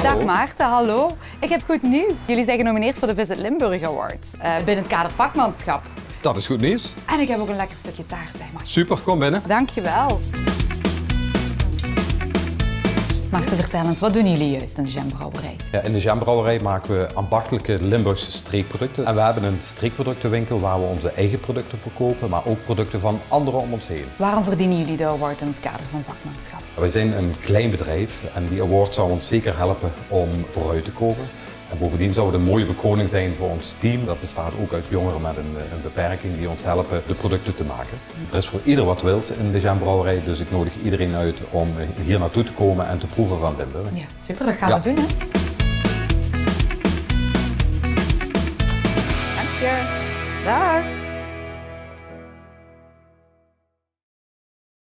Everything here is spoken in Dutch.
Dag Maarten, hallo. Ik heb goed nieuws. Jullie zijn genomineerd voor de Visit Limburg Award binnen het kader vakmanschap. Dat is goed nieuws. En ik heb ook een lekker stukje taart bij me. Super, kom binnen. Dankjewel. Maarten, vertel eens, wat doen jullie juist in de Jambrouwerij? Ja, in de Jambrouwerij maken we ambachtelijke Limburgse streekproducten. En we hebben een streekproductenwinkel waar we onze eigen producten verkopen, maar ook producten van anderen om ons heen. Waarom verdienen jullie de award in het kader van vakmanschap? Wij zijn een klein bedrijf en die award zou ons zeker helpen om vooruit te komen. En bovendien zou het een mooie bekroning zijn voor ons team. Dat bestaat ook uit jongeren met een beperking die ons helpen de producten te maken. Er is voor ieder wat wils in de Jambrouwerij, dus ik nodig iedereen uit om hier naartoe te komen en te proeven van Limburg. Ja, super, dat gaan we doen, hè?